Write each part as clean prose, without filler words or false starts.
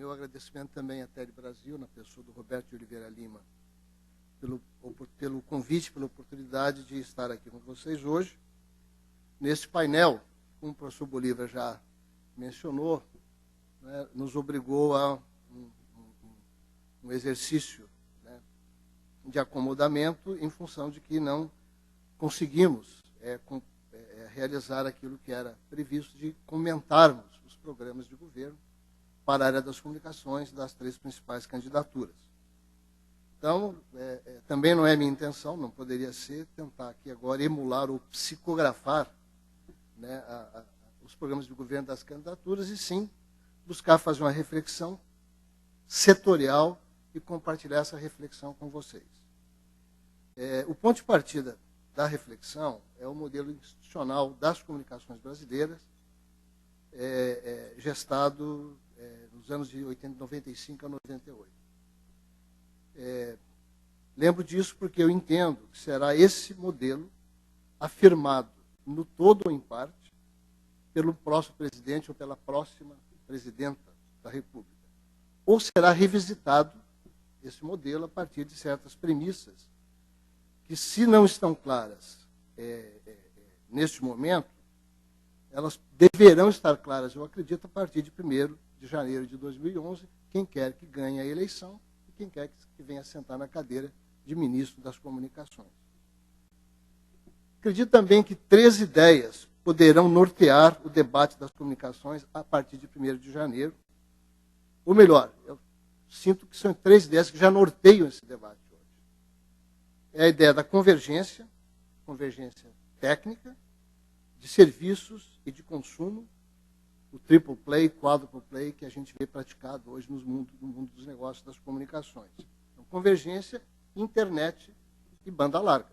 Meu agradecimento também à Tele Brasil, na pessoa do Roberto de Oliveira Lima, pelo convite, pela oportunidade de estar aqui com vocês hoje. Nesse painel, como o professor Bolívar já mencionou, né, nos obrigou a um exercício, né, de acomodamento em função de que não conseguimos realizar aquilo que era previsto de comentarmos os programas de governo para a área das comunicações das três principais candidaturas. Então, também não é minha intenção, não poderia ser, tentar aqui agora emular ou psicografar, né, os programas de governo das candidaturas, e sim buscar fazer uma reflexão setorial e compartilhar essa reflexão com vocês. O ponto de partida da reflexão é o modelo institucional das comunicações brasileiras, gestado nos anos de 95 a 98. Lembro disso porque eu entendo que será esse modelo afirmado no todo ou em parte pelo próximo presidente ou pela próxima presidenta da República. Ou será revisitado esse modelo a partir de certas premissas que, se não estão claras neste momento, elas deverão estar claras, eu acredito, a partir de 1º de janeiro de 2011, quem quer que ganhe a eleição e quem quer que venha sentar na cadeira de ministro das Comunicações. Acredito também que 3 ideias poderão nortear o debate das comunicações a partir de 1º de janeiro. Ou melhor, eu sinto que são 3 ideias que já norteiam esse debate hoje. É a ideia da convergência técnica, de serviços e de consumo, o triple play, quadruple play, que a gente vê praticado hoje no mundo dos negócios das comunicações. Então, convergência, internet e banda larga.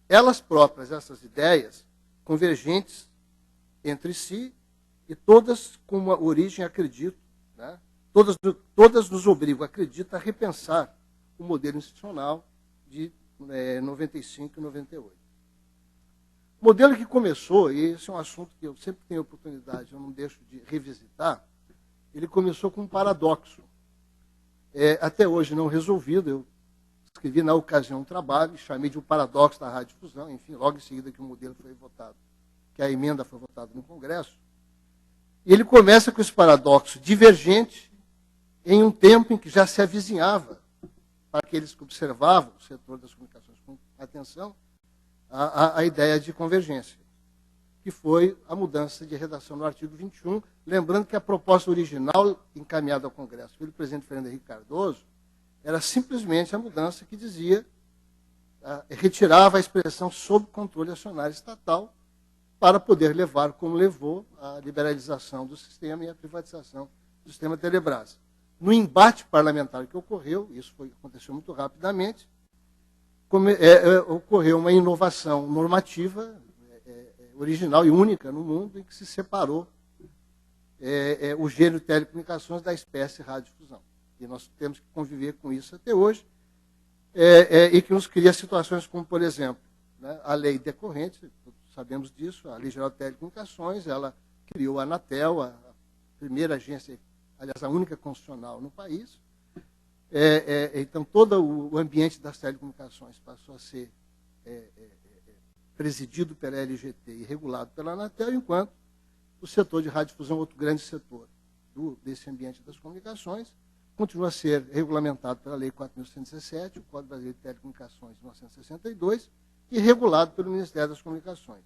Elas próprias, essas ideias, convergentes entre si, e todas com uma origem, acredito, né? Todas nos obrigam, acredito, a repensar o modelo institucional de 95 e 98. O modelo que começou, e esse é um assunto que eu sempre tenho oportunidade, eu não deixo de revisitar, ele começou com um paradoxo. Até hoje não resolvido, eu escrevi na ocasião um trabalho, chamei de um paradoxo da radiodifusão, enfim, logo em seguida que o modelo foi votado, que a emenda foi votada no Congresso. E ele começa com esse paradoxo divergente em um tempo em que já se avizinhava, para aqueles que observavam o setor das comunicações com atenção, a ideia de convergência, que foi a mudança de redação no artigo 21, lembrando que a proposta original encaminhada ao Congresso pelo presidente Fernando Henrique Cardoso era simplesmente a mudança que dizia, retirava a expressão sob controle acionário estatal para poder levar, como levou, a liberalização do sistema e a privatização do sistema Telebrás. No embate parlamentar que ocorreu, isso aconteceu muito rapidamente, ocorreu uma inovação normativa original e única no mundo, em que se separou o gênero de telecomunicações da espécie radiodifusão. E nós temos que conviver com isso até hoje, e que nos cria situações como, por exemplo, né, a lei decorrente, sabemos disso, a Lei Geral de Telecomunicações, ela criou a Anatel, a primeira agência, aliás, a única constitucional no país. Então, todo o ambiente das telecomunicações passou a ser presidido pela LGT e regulado pela Anatel, enquanto o setor de radiodifusão, outro grande setor desse ambiente das comunicações, continua a ser regulamentado pela Lei 4.117, o Código Brasileiro de Telecomunicações de 1962, e regulado pelo Ministério das Comunicações.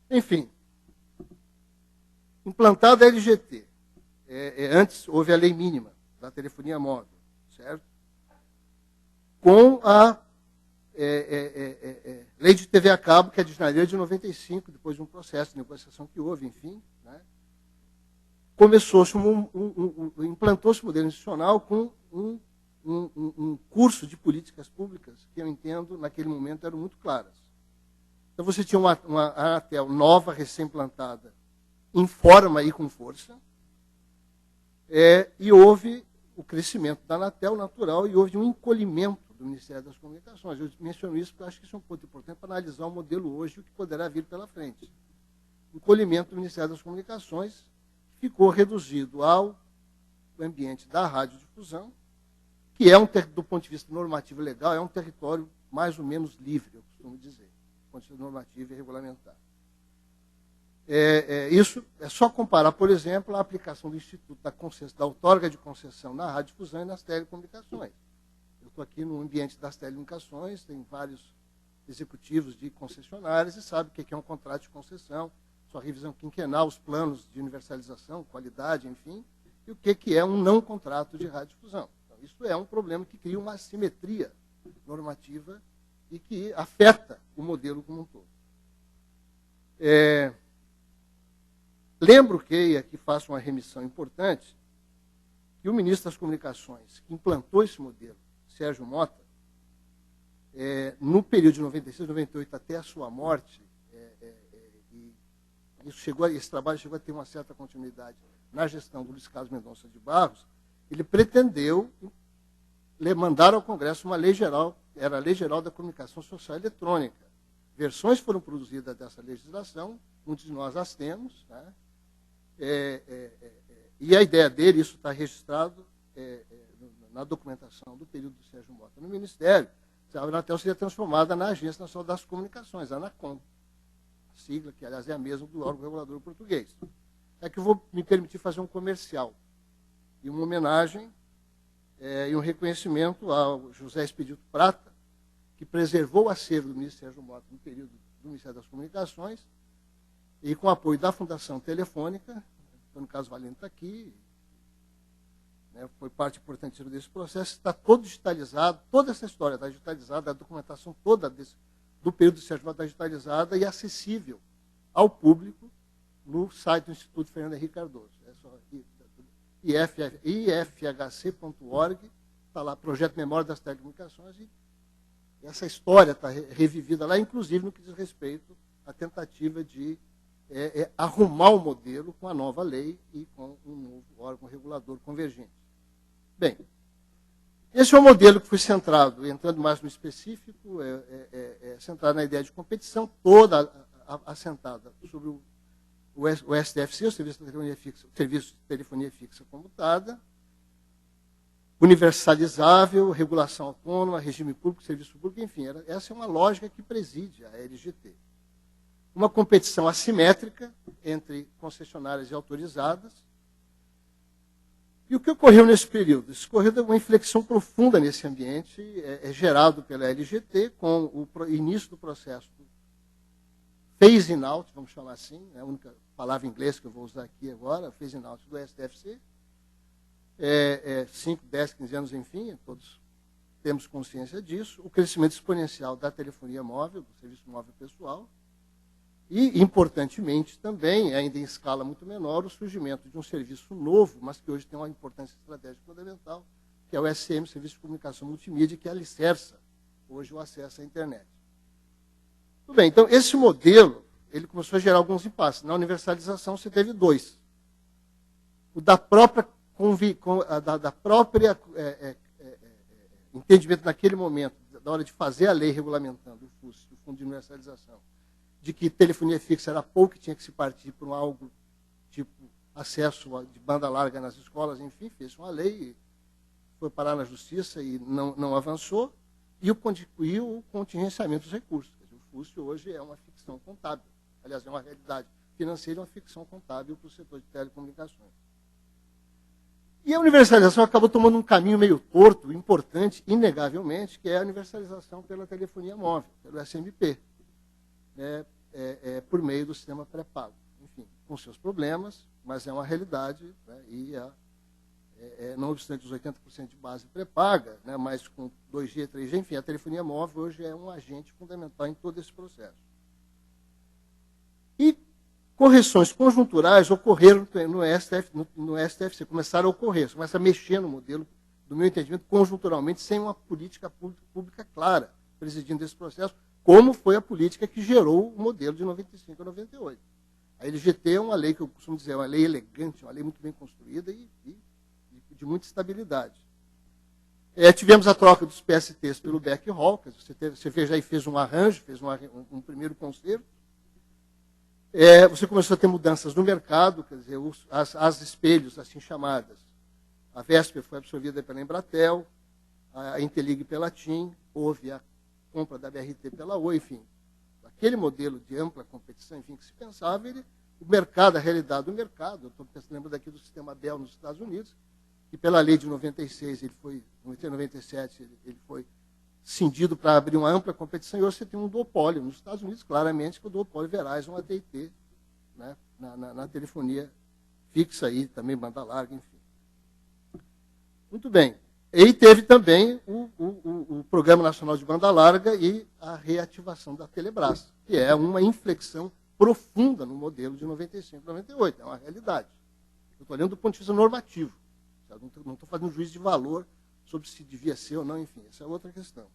Enfim, implantada a LGT, antes houve a lei mínima da telefonia móvel, certo? Com a lei de TV a cabo, que é de janeiro de 95, depois de um processo de negociação que houve, enfim, né? Implantou-se o modelo institucional com um curso de políticas públicas que eu entendo, naquele momento, eram muito claras. Então, você tinha uma Anatel nova, recém-implantada, em forma e com força, e houve o crescimento da Anatel natural e houve um encolhimento do Ministério das Comunicações. Eu menciono isso porque eu acho que isso é um ponto importante para analisar o modelo hoje e o que poderá vir pela frente. Encolhimento do Ministério das Comunicações ficou reduzido ao ambiente da radiodifusão, que é, do ponto de vista normativo e legal, é um território mais ou menos livre, eu costumo dizer, do ponto de vista normativo e regulamentar. Isso é só comparar, por exemplo, a aplicação do Instituto da outorga de concessão na radiodifusão e nas telecomunicações. Eu estou aqui no ambiente das telecomunicações, tem vários executivos de concessionárias e sabe o que é um contrato de concessão, sua revisão quinquenal, os planos de universalização, qualidade, enfim, e o que é um não contrato de radiodifusão. Então, isso é um problema que cria uma assimetria normativa e que afeta o modelo como um todo. Lembro que, e aqui faço uma remissão importante, que o ministro das Comunicações, que implantou esse modelo, Sérgio Mota, no período de 96, 98 até a sua morte, esse trabalho chegou a ter uma certa continuidade na gestão do Luiz Carlos Mendonça de Barros, ele pretendeu mandar ao Congresso uma lei geral, era a Lei Geral da Comunicação Social Eletrônica. Versões foram produzidas dessa legislação, muitos de nós as temos, né? E a ideia dele, isso está registrado na documentação do período do Sérgio Mota no Ministério, a Anatel seria transformada na Agência Nacional das Comunicações, a ANACOM, a sigla que, aliás, é a mesma do órgão regulador português. É que eu vou me permitir fazer um comercial e uma homenagem e um reconhecimento ao José Expedito Prata, que preservou o acervo do ministro Sérgio Mota no período do Ministério das Comunicações, e com o apoio da Fundação Telefônica, no caso Valente está aqui, né, foi parte importante desse processo, está todo digitalizado, toda essa história está digitalizada, a documentação toda do período do Sérgio Mota está digitalizada e acessível ao público no site do Instituto Fernando Henrique Cardoso. É só ifhc.org, está lá, Projeto Memória das Telecomunicações, e essa história está revivida lá, inclusive no que diz respeito à tentativa de arrumar o modelo com a nova lei e com um novo órgão regulador convergente. Bem, esse é um modelo que foi centrado, entrando mais no específico, centrado na ideia de competição, toda assentada sobre o STFC, o Serviço de Telefonia Fixa Comutada, universalizável, regulação autônoma, regime público, serviço público, enfim, essa é uma lógica que preside a LGT. Uma competição assimétrica entre concessionárias e autorizadas. E o que ocorreu nesse período? Ocorreu uma inflexão profunda nesse ambiente, gerado pela LGT, com o início do processo phasing out, vamos chamar assim, é a única palavra em inglês que eu vou usar aqui agora, phasing out do STFC. 5, 10, 15 anos, enfim, todos temos consciência disso. O crescimento exponencial da telefonia móvel, do serviço móvel pessoal. E, importantemente, também, ainda em escala muito menor, o surgimento de um serviço novo, mas que hoje tem uma importância estratégica fundamental, que é o SM, Serviço de Comunicação Multimídia, que alicerça hoje o acesso à internet. Tudo bem, então, esse modelo, ele começou a gerar alguns impasses. Na universalização, você teve dois. O da própria entendimento naquele momento, da hora de fazer a lei regulamentando o FUS, o Fundo de Universalização, de que telefonia fixa era pouco, que tinha que se partir por algo tipo acesso de banda larga nas escolas, enfim, fez uma lei, foi parar na justiça e não avançou, e o contingenciamento dos recursos. Quer dizer, o FUS hoje é uma ficção contábil, aliás, é uma realidade financeira e uma ficção contábil para o setor de telecomunicações. E a universalização acabou tomando um caminho meio torto, importante, inegavelmente, que é a universalização pela telefonia móvel, pelo SMP. Por meio do sistema pré-pago. Enfim, com seus problemas, mas é uma realidade, né, e não obstante os 80% de base pré-paga, né, mas com 2G, 3G, enfim, a telefonia móvel hoje é um agente fundamental em todo esse processo. E correções conjunturais ocorreram no STFC, começaram a ocorrer, começa a mexer no modelo, do meu entendimento, conjunturalmente, sem uma política pública clara, presidindo esse processo, como foi a política que gerou o modelo de 95 a 98. A LGT é uma lei que eu costumo dizer, é uma lei elegante, uma lei muito bem construída e de muita estabilidade. Tivemos a troca dos PSTs pelo backhaul, você veja aí, fez um arranjo, fez um primeiro concerto. Você começou a ter mudanças no mercado, quer dizer, as espelhos, assim chamadas. A Vesper foi absorvida pela Embratel, a Intelig pela TIM, houve a compra da BRT pela Oi, enfim. Aquele modelo de ampla competição, enfim, que se pensava, o mercado, a realidade do mercado, eu estou lembrando aqui do sistema Bell nos Estados Unidos, que pela lei de 96, 97, ele foi cindido para abrir uma ampla competição, e hoje você tem um duopólio. Nos Estados Unidos, claramente, que o duopólio Verizon, AT&T, né, na telefonia fixa aí, também banda larga, enfim. Muito bem. E teve também o Programa Nacional de Banda Larga e a reativação da Telebrás, que é uma inflexão profunda no modelo de 95, 98. É uma realidade. Eu estou olhando do ponto de vista normativo. Não estou fazendo juízo de valor sobre se devia ser ou não, enfim. Essa é outra questão.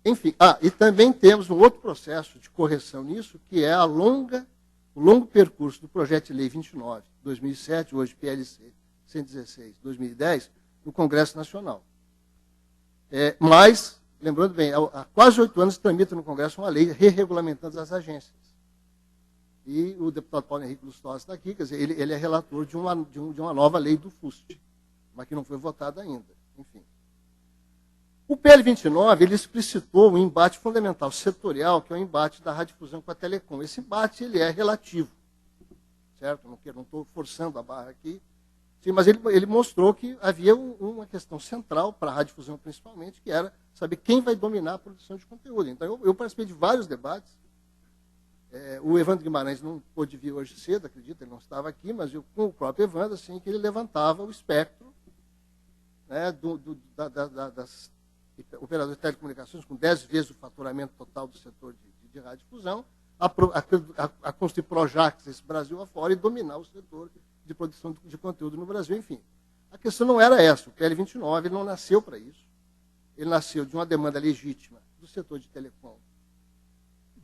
Enfim, e também temos um outro processo de correção nisso, que é o longo percurso do Projeto de Lei 29, 2007, hoje PLC 116, 2010, no Congresso Nacional. Mas, lembrando bem, há quase 8 anos tramita no Congresso uma lei re-regulamentando as agências. E o deputado Paulo Henrique Lustosa está aqui, quer dizer, ele é relator de uma nova lei do FUST, mas que não foi votada ainda. Enfim. O PL 29, ele explicitou um embate fundamental setorial, que é o embate da radiodifusão com a telecom. Esse embate ele é relativo, certo? Não estou forçando a barra aqui, sim, mas ele mostrou que havia uma questão central para a radiodifusão principalmente, que era saber quem vai dominar a produção de conteúdo. Então, eu participei de vários debates. O Evandro Guimarães não pôde vir hoje cedo, acredito, ele não estava aqui, mas com o próprio Evandro, assim, que ele levantava o espectro, né, das operadoras de telecomunicações, com 10 vezes o faturamento total do setor de radiodifusão, a construir Projacs esse Brasil afora e dominar o setor de produção de conteúdo no Brasil, enfim. A questão não era essa. O PL 29 ele não nasceu para isso. Ele nasceu de uma demanda legítima do setor de telecom,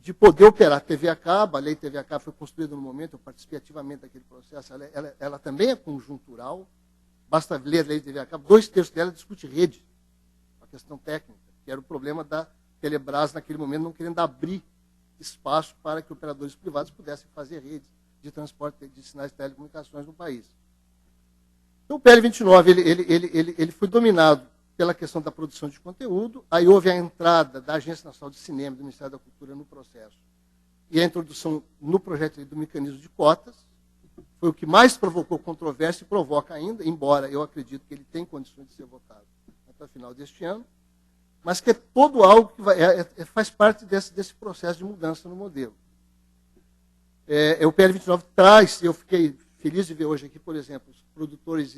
de poder operar TV a cabo. A lei TV a cabo foi construída no momento, eu participei ativamente daquele processo, ela também é conjuntural, basta ler a lei TV a cabo, 2/3 dela discute rede, a questão técnica, que era o problema da Telebrás naquele momento, não querendo abrir espaço para que operadores privados pudessem fazer redes de transporte de sinais de telecomunicações no país. Então o PL 29 ele foi dominado pela questão da produção de conteúdo, aí houve a entrada da Agência Nacional de Cinema, do Ministério da Cultura no processo, e a introdução no projeto do mecanismo de cotas, foi o que mais provocou controvérsia e provoca ainda, embora eu acredito que ele tem condições de ser votado até o final deste ano, mas que é todo algo que faz parte desse processo de mudança no modelo. O PL 29 traz, eu fiquei feliz de ver hoje aqui, por exemplo, os produtores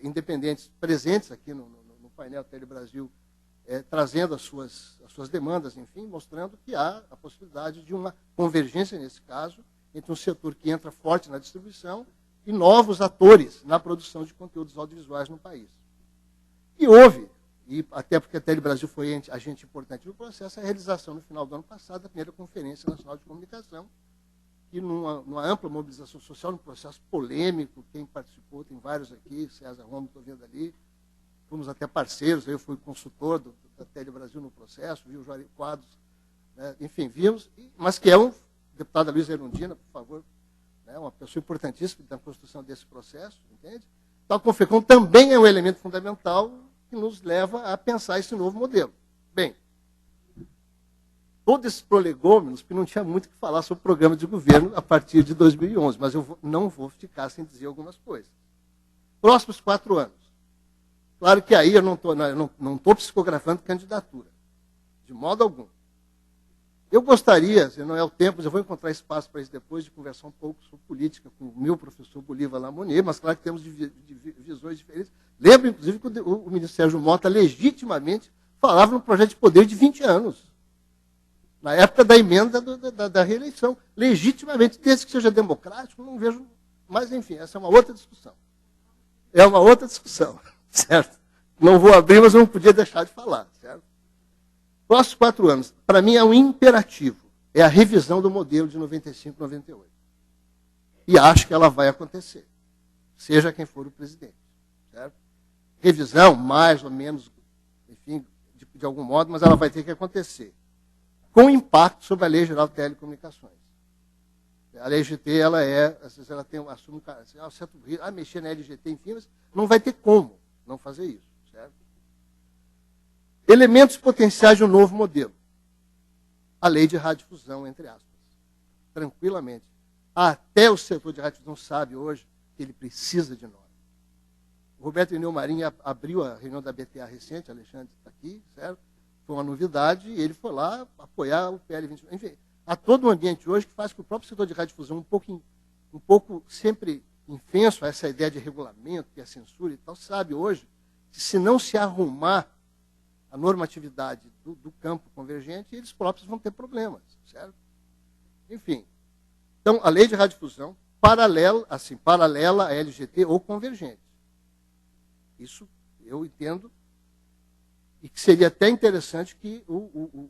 independentes presentes aqui no painel Tele Brasil, trazendo as suas demandas, enfim, mostrando que há a possibilidade de uma convergência, nesse caso, entre um setor que entra forte na distribuição e novos atores na produção de conteúdos audiovisuais no país. E houve, e até porque a Tele Brasil foi agente importante no processo, a realização no final do ano passado da primeira Conferência Nacional de Comunicação, que numa ampla mobilização social, num processo polêmico, quem participou, tem vários aqui, César Romo, estou vendo ali, fomos até parceiros, eu fui consultor da Tele Brasil no processo, vi o Juarez Quadros, né, enfim, vimos, mas que é deputada Luísa Erundina, por favor, né, uma pessoa importantíssima na construção desse processo, entende? Então, a Confecom também é um elemento fundamental que nos leva a pensar esse novo modelo. Bem, todos esses prolegômenos, que não tinha muito o que falar sobre o programa de governo a partir de 2011, mas eu não vou ficar sem dizer algumas coisas. Próximos 4 anos. Claro que aí eu não estou psicografando candidatura, de modo algum. Eu gostaria, se não é o tempo, eu vou encontrar espaço para isso depois, de conversar um pouco sobre política com o meu professor Bolívar Lamonier, mas claro que temos visões diferentes. Lembro, inclusive, que o ministro Sérgio Mota legitimamente falava num projeto de poder de 20 anos. Na época da emenda da reeleição. Legitimamente, desde que seja democrático, não vejo. Mas, enfim, essa é uma outra discussão. É uma outra discussão, certo? Não vou abrir, mas eu não podia deixar de falar, certo? Próximos 4 anos, para mim é um imperativo. É a revisão do modelo de 95, 98. E acho que ela vai acontecer, seja quem for o presidente, certo? Revisão, mais ou menos, enfim, de algum modo, mas ela vai ter que acontecer. com impacto sobre a Lei Geral de Telecomunicações. A LGT, ela às vezes ela assume um certo risco, mexer na LGT, enfim, mas não vai ter como não fazer isso. Certo? Elementos potenciais de um novo modelo. A lei de radiodifusão, entre aspas. Tranquilamente. Até o setor de radiodifusão sabe hoje que ele precisa de nós. O Roberto Ineu Marinho abriu a reunião da BTA recente, Alexandre está aqui, certo? Foi uma novidade, e ele foi lá apoiar o PL 21. Enfim, há todo um ambiente hoje que faz que o próprio setor de radiodifusão, um pouco sempre infenso a essa ideia de regulamento, que é censura e tal, sabe hoje que se não se arrumar a normatividade do campo convergente, eles próprios vão ter problemas, certo? Enfim, então a lei de radiodifusão paralela à LGT ou convergente. Isso eu entendo, e que seria até interessante que o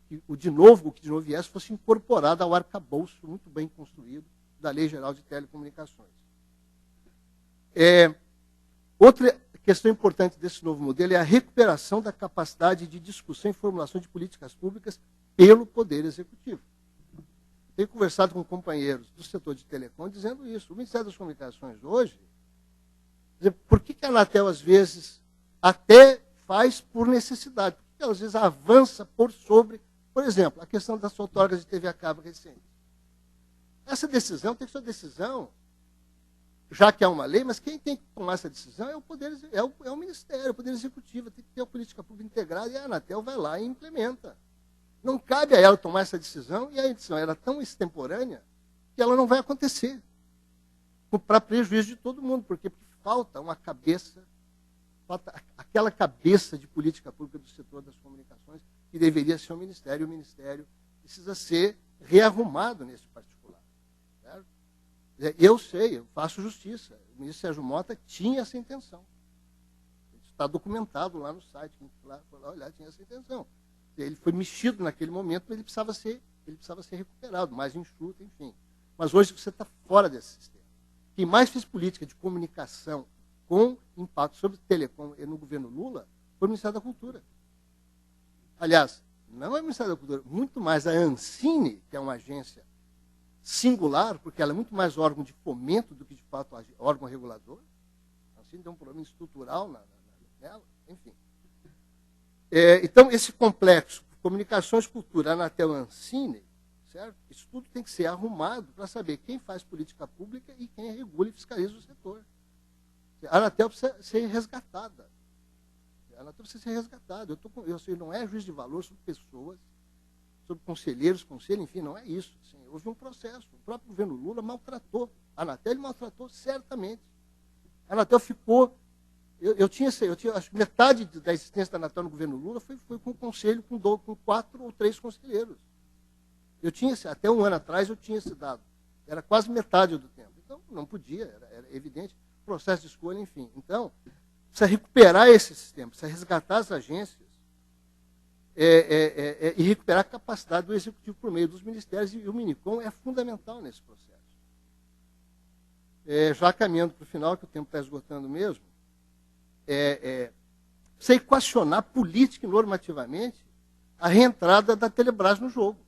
que de novo viesse fosse incorporado ao arcabouço muito bem construído da Lei Geral de Telecomunicações. Outra questão importante desse novo modelo é a recuperação da capacidade de discussão e formulação de políticas públicas pelo Poder Executivo. Tenho conversado com companheiros do setor de telecom dizendo isso. O Ministério das Comunicações hoje, por que a Anatel, às vezes, até faz por necessidade? Por que ela, às vezes, avança por sobre, por exemplo, a questão das outorgas de TV a cabo recente? Essa decisão tem que ser uma decisão, já que há uma lei, mas quem tem que tomar essa decisão é o Ministério, o Poder Executivo, tem que ter a política pública integrada, e a Anatel vai lá e implementa. Não cabe a ela tomar essa decisão, e a decisão era tão extemporânea que ela não vai acontecer, para prejuízo de todo mundo, porque falta uma cabeça, falta aquela cabeça de política pública do setor das comunicações, que deveria ser o Ministério, e o Ministério precisa ser rearrumado nesse particular. Certo? Eu sei, eu faço justiça. O ministro Sérgio Mota tinha essa intenção. Está documentado lá no site, quem foi lá olhar, tinha essa intenção. Ele foi mexido naquele momento, mas ele precisava ser recuperado, mais enxuto, enfim. Mas hoje você está fora desse sistema. Quem mais fez política de comunicação com impacto sobre telecom no governo Lula foi o Ministério da Cultura. Aliás, não é o Ministério da Cultura, muito mais a Ancine, que é uma agência singular, porque ela é muito mais órgão de fomento do que, de fato, órgão regulador. A Ancine tem um problema estrutural nela, enfim. Então, esse complexo, comunicações, cultura, Anatel, Ancine, certo? Isso tudo tem que ser arrumado para saber quem faz política pública e quem regula e fiscaliza o setor. A Anatel precisa ser resgatada. A Anatel precisa ser resgatada. Eu sei, não é juiz de valor sobre pessoas, sobre conselheiros, enfim, não é isso. Assim, houve um processo. O próprio governo Lula maltratou. A Anatel ele maltratou certamente. A Anatel ficou... Eu tinha acho que metade da existência da Anatel no governo Lula foi com o conselho com 4 ou 3 conselheiros. Eu tinha, até um ano atrás, eu tinha esse dado. Era quase metade do tempo. Então, não podia, era evidente. Processo de escolha, enfim. Então, precisa recuperar esse sistema, precisa resgatar as agências e recuperar a capacidade do Executivo por meio dos ministérios, e o Minicom é fundamental nesse processo. Já caminhando para o final, que o tempo está esgotando mesmo, precisa equacionar política e normativamente a reentrada da Telebrás no jogo.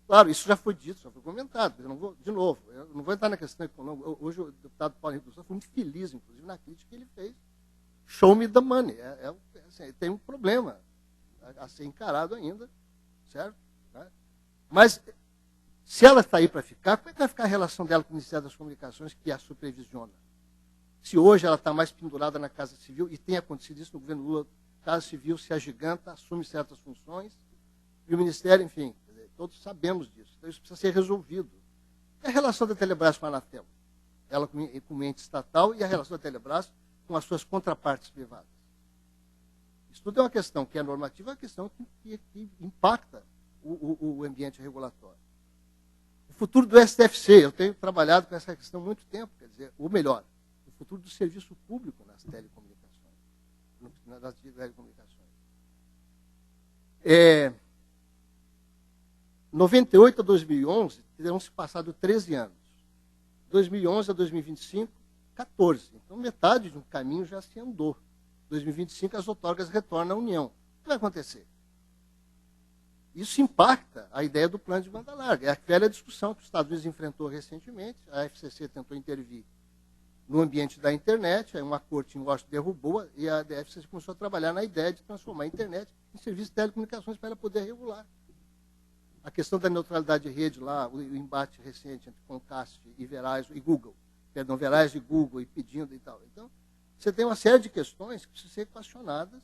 Claro, isso já foi dito, já foi comentado. Eu não vou entrar na questão econômica. Hoje o deputado Paulo Henrique foi muito feliz, inclusive, na crítica que ele fez. Show me the money. Assim, tem um problema a ser encarado ainda, certo? Mas, se ela está aí para ficar, como é que vai ficar a relação dela com o Ministério das Comunicações, que a supervisiona? Se hoje ela está mais pendurada na Casa Civil, e tem acontecido isso no governo Lula, a Casa Civil se agiganta, assume certas funções, e o Ministério, enfim... Todos sabemos disso. Então, isso precisa ser resolvido. E a relação da Telebrás com a Anatel? Ela com o ente estatal, e a relação da Telebrás com as suas contrapartes privadas. Isso tudo é uma questão que é normativa, é uma questão que impacta o ambiente regulatório. O futuro do STFC, eu tenho trabalhado com essa questão há muito tempo, quer dizer, ou melhor, o futuro do serviço público nas telecomunicações. 98 a 2011, terão se passado 13 anos. 2011 a 2025, 14. Então, metade de um caminho já se andou. 2025, as outorgas retornam à União. O que vai acontecer? isso impacta a ideia do plano de banda larga. É a velha discussão que os Estados Unidos enfrentou recentemente. A FCC tentou intervir no ambiente da internet, aí uma corte em Washington derrubou, e a FCC começou a trabalhar na ideia de transformar a internet em serviço de telecomunicações para ela poder regular. A questão da neutralidade de rede lá, o embate recente entre Comcast e Verizon e Google, perdão, Verizon e Google e pedindo e tal. Então, você tem uma série de questões que precisam ser equacionadas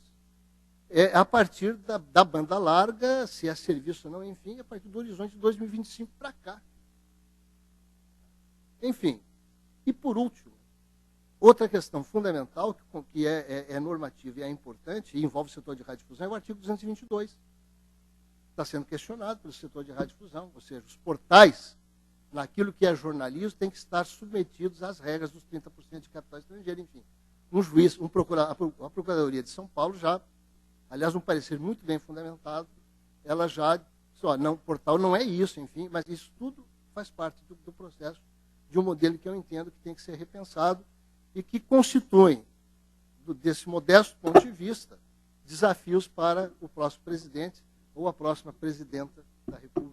a partir da banda larga, se é serviço ou não, enfim, a partir do horizonte de 2025 para cá. Enfim, e por último, outra questão fundamental, que é normativa e é importante, e envolve o setor de radiodifusão, é o artigo 222. Está sendo questionado pelo setor de radiodifusão, ou seja, os portais, naquilo que é jornalismo, têm que estar submetidos às regras dos 30% de capital estrangeiro, enfim. Um juiz, a Procuradoria de São Paulo já, aliás, um parecer muito bem fundamentado, ela já disse, ó, não, portal não é isso, enfim, mas isso tudo faz parte do processo de um modelo que eu entendo que tem que ser repensado e que constitui, desse modesto ponto de vista, desafios para o próximo presidente ou a próxima presidenta da República.